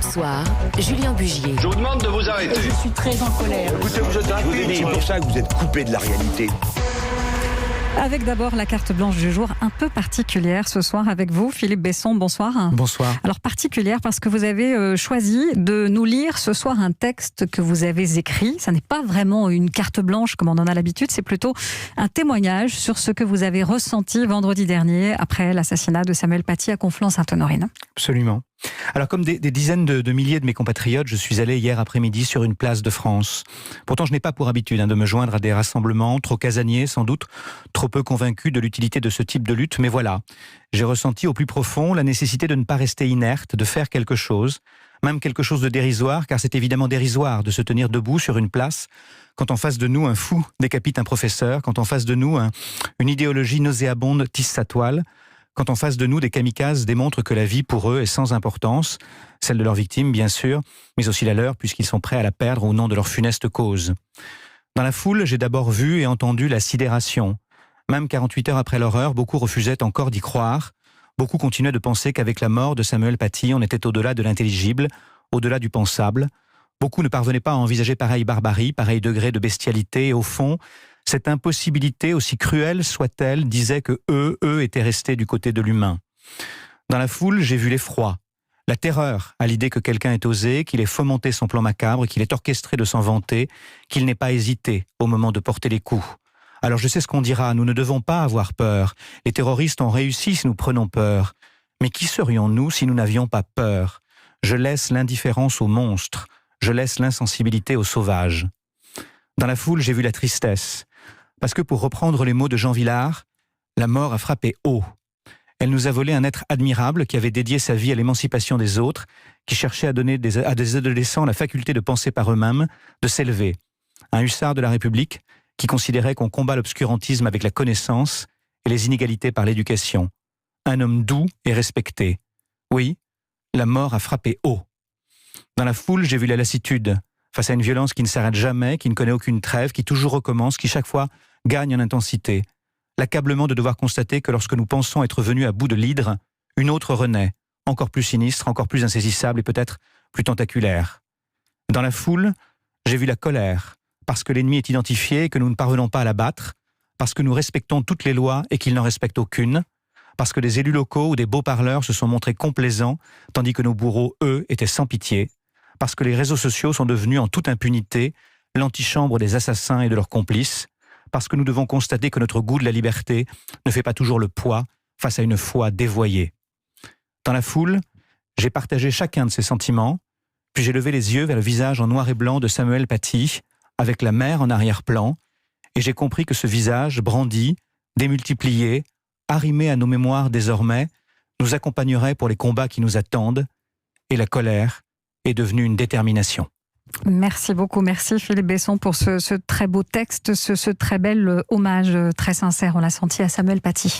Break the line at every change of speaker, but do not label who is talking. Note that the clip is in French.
Europe Soir, Julien Bugier.
Je vous demande de vous arrêter.
Je suis très en colère.
Écoutez, vous êtes un
C'est pour ça que vous êtes coupé de la réalité.
Avec d'abord la carte blanche du jour, un peu particulière ce soir avec vous, Philippe Besson, bonsoir.
Bonsoir.
Alors particulière parce que vous avez choisi de nous lire ce soir un texte que vous avez écrit. Ça n'est pas vraiment une carte blanche comme on en a l'habitude, c'est plutôt un témoignage sur ce que vous avez ressenti vendredi dernier après l'assassinat de Samuel Paty à Conflans-Sainte-Honorine.
Absolument. Alors comme des dizaines de milliers de mes compatriotes, je suis allé hier après-midi sur une place de France. Pourtant je n'ai pas pour habitude de me joindre à des rassemblements, trop casaniers sans doute, trop peu convaincus de l'utilité de ce type de lutte, mais voilà. J'ai ressenti au plus profond la nécessité de ne pas rester inerte, de faire quelque chose, même quelque chose de dérisoire, car c'est évidemment dérisoire de se tenir debout sur une place quand en face de nous un fou décapite un professeur, quand en face de nous une idéologie nauséabonde tisse sa toile, quand en face de nous, des kamikazes démontrent que la vie pour eux est sans importance, celle de leurs victimes bien sûr, mais aussi la leur puisqu'ils sont prêts à la perdre au nom de leur funeste cause. Dans la foule, j'ai d'abord vu et entendu la sidération. Même 48 heures après l'horreur, beaucoup refusaient encore d'y croire. Beaucoup continuaient de penser qu'avec la mort de Samuel Paty, on était au-delà de l'intelligible, au-delà du pensable. Beaucoup ne parvenaient pas à envisager pareille barbarie, pareil degré de bestialité, et au fond, cette impossibilité, aussi cruelle soit-elle, disait que eux étaient restés du côté de l'humain. Dans la foule, j'ai vu l'effroi, la terreur à l'idée que quelqu'un ait osé, qu'il ait fomenté son plan macabre, qu'il ait orchestré de s'en vanter, qu'il n'ait pas hésité au moment de porter les coups. Alors je sais ce qu'on dira, nous ne devons pas avoir peur. Les terroristes ont réussi si nous prenons peur. Mais qui serions-nous si nous n'avions pas peur ? Je laisse l'indifférence aux monstres, je laisse l'insensibilité aux sauvages. Dans la foule, j'ai vu la tristesse. Parce que, pour reprendre les mots de Jean Vilar, la mort a frappé haut. Elle nous a volé un être admirable qui avait dédié sa vie à l'émancipation des autres, qui cherchait à donner à des adolescents la faculté de penser par eux-mêmes, de s'élever. Un hussard de la République qui considérait qu'on combat l'obscurantisme avec la connaissance et les inégalités par l'éducation. Un homme doux et respecté. Oui, la mort a frappé haut. Dans la foule, j'ai vu la lassitude, face à une violence qui ne s'arrête jamais, qui ne connaît aucune trêve, qui toujours recommence, qui chaque fois gagne en intensité. L'accablement de devoir constater que lorsque nous pensons être venus à bout de l'hydre, une autre renaît, encore plus sinistre, encore plus insaisissable et peut-être plus tentaculaire. Dans la foule, j'ai vu la colère, parce que l'ennemi est identifié et que nous ne parvenons pas à l'abattre, parce que nous respectons toutes les lois et qu'il n'en respecte aucune, parce que des élus locaux ou des beaux parleurs se sont montrés complaisants, tandis que nos bourreaux, eux, étaient sans pitié, parce que les réseaux sociaux sont devenus en toute impunité l'antichambre des assassins et de leurs complices, parce que nous devons constater que notre goût de la liberté ne fait pas toujours le poids face à une foi dévoyée. Dans la foule, j'ai partagé chacun de ces sentiments, puis j'ai levé les yeux vers le visage en noir et blanc de Samuel Paty, avec la mer en arrière-plan, et j'ai compris que ce visage brandi, démultiplié, arrimé à nos mémoires désormais, nous accompagnerait pour les combats qui nous attendent, et la colère est devenue une détermination.
Merci beaucoup, merci Philippe Besson pour ce très beau texte, ce très bel hommage très sincère, on l'a senti à Samuel Paty.